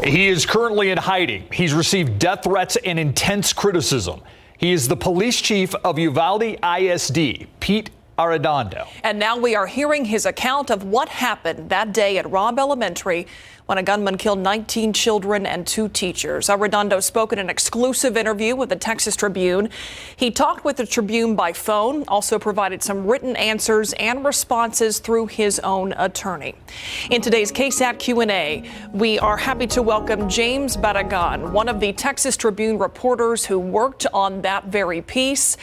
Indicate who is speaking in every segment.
Speaker 1: He is currently in hiding. He's received death threats and intense criticism. He is the police chief of Uvalde ISD, Pete Arredondo.
Speaker 2: And now we are hearing his account of what happened that day at Robb Elementary when a gunman killed 19 children and 2 teachers. Arredondo spoke in an exclusive interview with the Texas Tribune. He talked with the Tribune by phone, also provided some written answers and responses through his own attorney. In today's KSAT Q&A, we are happy to welcome James Barragan, one of the Texas Tribune reporters who worked on that very piece.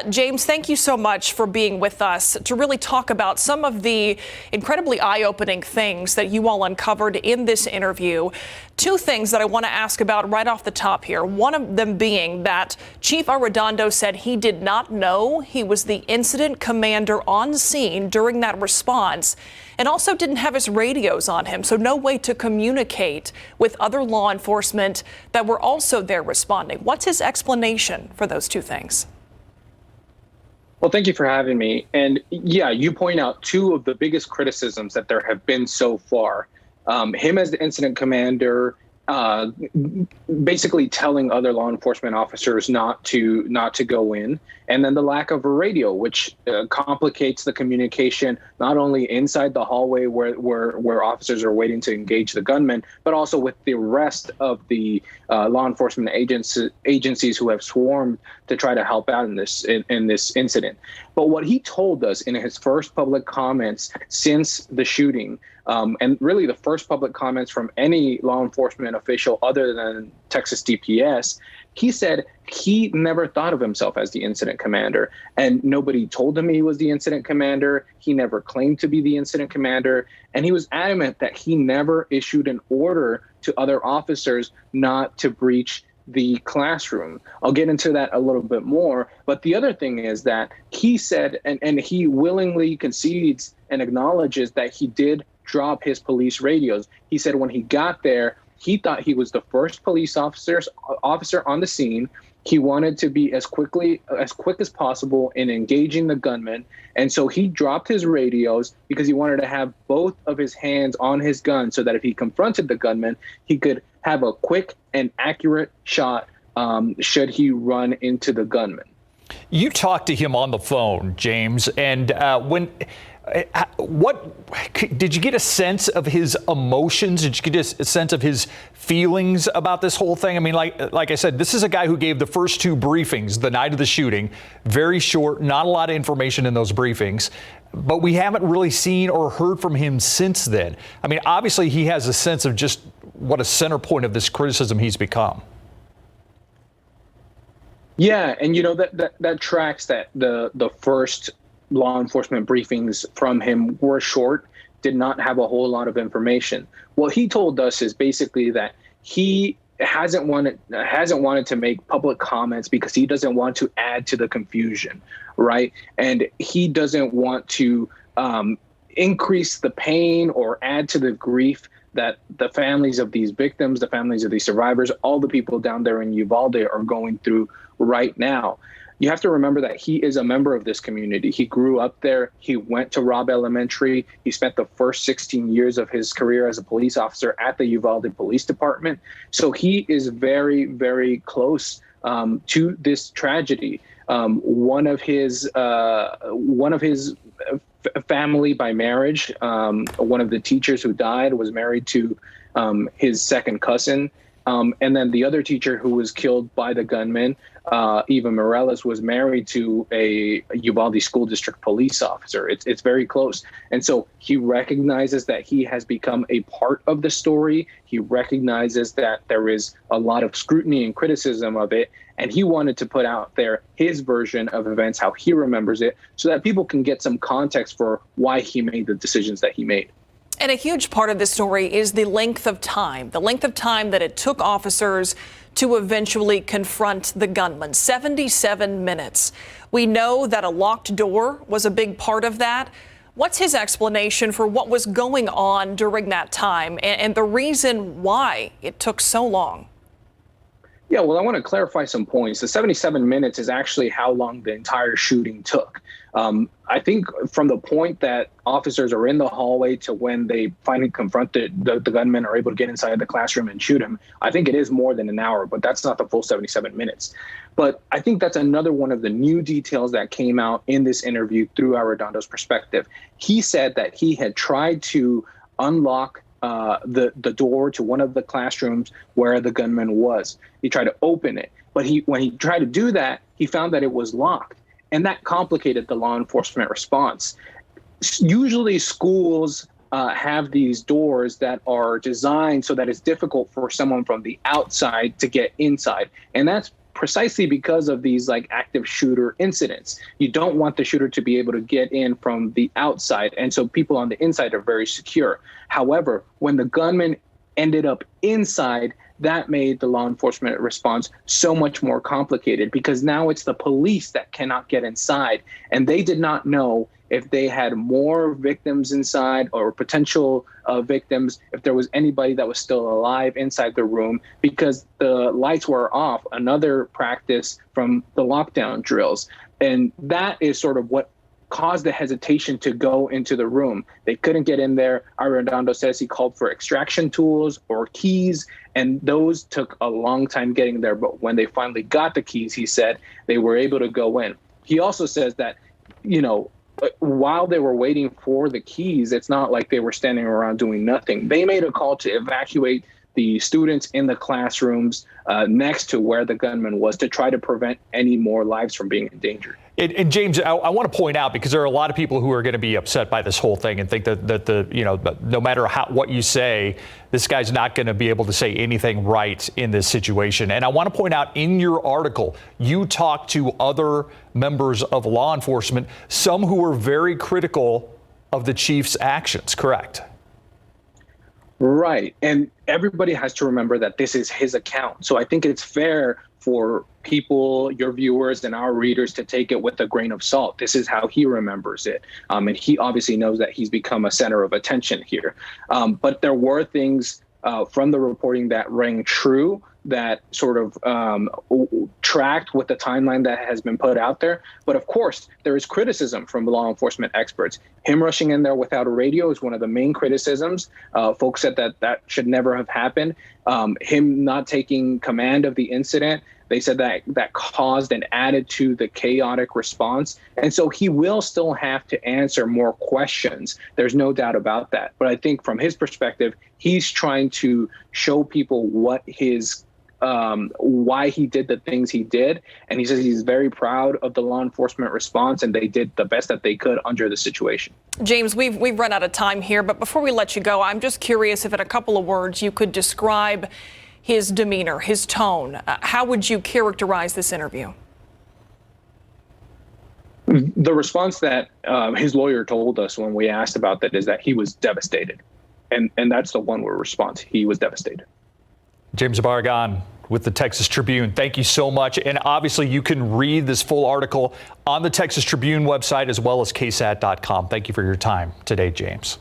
Speaker 2: James, thank you so much for being with us to really talk about some of the incredibly eye-opening things that you all uncovered in this interview. 2 things that I want to ask about right off the top here. One of them being that Chief Arredondo said he did not know he was the incident commander on scene during that response, and also didn't have his radios on him, so no way to communicate with other law enforcement that were also there responding. What's his explanation for those 2 things?
Speaker 3: Well, thank you for having me. And yeah, you point out 2 of the biggest criticisms that there have been so far. Him as the incident commander, basically telling other law enforcement officers not to go in, and then the lack of a radio, which complicates the communication not only inside the hallway where officers are waiting to engage the gunman, but also with the rest of the law enforcement agencies who have swarmed to try to help out in this incident. But what he told us in his first public comments since the shooting, and really the first public comments from any law enforcement official other than Texas DPS, he said he never thought of himself as the incident commander, and nobody told him he was the incident commander. He never claimed to be the incident commander, and he was adamant that he never issued an order to other officers not to breach the classroom. I'll get into that a little bit more, but the other thing is that he said, and he willingly concedes and acknowledges that he did drop his police radios. He said when he got there, he thought he was the first police officer on the scene. He wanted to be as quick as possible in engaging the gunman. And so he dropped his radios because he wanted to have both of his hands on his gun so that if he confronted the gunman, he could have a quick and accurate shot should he run into the gunman.
Speaker 1: You talked to him on the phone, James, and what did you get a sense of his emotions? Did you get a sense of his feelings about this whole thing? I mean, like I said, this is a guy who gave the first 2 briefings the night of the shooting. Very short, not a lot of information in those briefings, but we haven't really seen or heard from him since then. I mean, obviously he has a sense of just what a center point of this criticism he's become.
Speaker 3: Yeah, and you know that tracks that the first law enforcement briefings from him were short, did not have a whole lot of information. What he told us is basically that he hasn't wanted to make public comments because he doesn't want to add to the confusion, right? And he doesn't want to increase the pain or add to the grief that the families of these victims, the families of these survivors, all the people down there in Uvalde are going through right now. You have to remember that he is a member of this community. He grew up there. He went to Robb Elementary. He spent the first 16 years of his career as a police officer at the Uvalde Police Department. So he is very, very close to this tragedy. One of his family by marriage, one of the teachers who died was married to his second cousin. And then the other teacher who was killed by the gunman, Eva Morales, was married to a Uvalde School District police officer. It's very close. And so he recognizes that he has become a part of the story. He recognizes that there is a lot of scrutiny and criticism of it. And he wanted to put out there his version of events, how he remembers it, so that people can get some context for why he made the decisions that he made.
Speaker 2: And a huge part of this story is the length of time that it took officers to eventually confront the gunman. 77 minutes. We know that a locked door was a big part of that. What's his explanation for what was going on during that time and the reason why it took so long?
Speaker 3: Yeah, well, I want to clarify some points. The 77 minutes is actually how long the entire shooting took. I think from the point that officers are in the hallway to when they finally confront the gunman, are able to get inside the classroom and shoot him, I think it is more than an hour, but that's not the full 77 minutes. But I think that's another one of the new details that came out in this interview through Arredondo's perspective. He said that he had tried to unlock the door to one of the classrooms where the gunman was. He tried to open it, but when he tried to do that, he found that it was locked, and that complicated the law enforcement response. Usually schools have these doors that are designed so that it's difficult for someone from the outside to get inside, and that's precisely because of these like active shooter incidents. You don't want the shooter to be able to get in from the outside, and so people on the inside are very secure. However, when the gunman ended up inside, that made the law enforcement response so much more complicated, because now it's the police that cannot get inside, and they did not know if they had more victims inside or potential victims, if there was anybody that was still alive inside the room, because the lights were off, another practice from the lockdown drills. And that is sort of what caused the hesitation to go into the room. They couldn't get in there. Arredondo says he called for extraction tools or keys, and those took a long time getting there. But when they finally got the keys, he said they were able to go in. He also says that, while they were waiting for the keys, it's not like they were standing around doing nothing. They made a call to evacuate the students in the classrooms next to where the gunman was, to try to prevent any more lives from being endangered.
Speaker 1: And James, I want to point out, because there are a lot of people who are going to be upset by this whole thing and think that no matter what you say, this guy's not going to be able to say anything right in this situation. And I want to point out, in your article, you talked to other members of law enforcement, some who were very critical of the chief's actions, correct?
Speaker 3: Right. And everybody has to remember that this is his account. So I think it's fair for people, your viewers and our readers, to take it with a grain of salt. This is how he remembers it. And he obviously knows that he's become a center of attention here. But there were things from the reporting that rang true, that sort of tracked with the timeline that has been put out there. But of course, there is criticism from law enforcement experts. Him rushing in there without a radio is one of the main criticisms. Folks said that should never have happened. Him not taking command of the incident, they said that caused and added to the chaotic response. And so he will still have to answer more questions. There's no doubt about that. But I think from his perspective, he's trying to show people what his why he did the things he did. And he says he's very proud of the law enforcement response, and they did the best that they could under the situation.
Speaker 2: James, we've run out of time here, but before we let you go, I'm just curious if in a couple of words you could describe his demeanor, his tone. How would you characterize this interview?
Speaker 3: The response that his lawyer told us when we asked about that is that he was devastated. And that's the one-word response. He was devastated.
Speaker 1: James Barragan with the Texas Tribune, thank you so much. And obviously you can read this full article on the Texas Tribune website as well as KSAT.com. Thank you for your time today, James.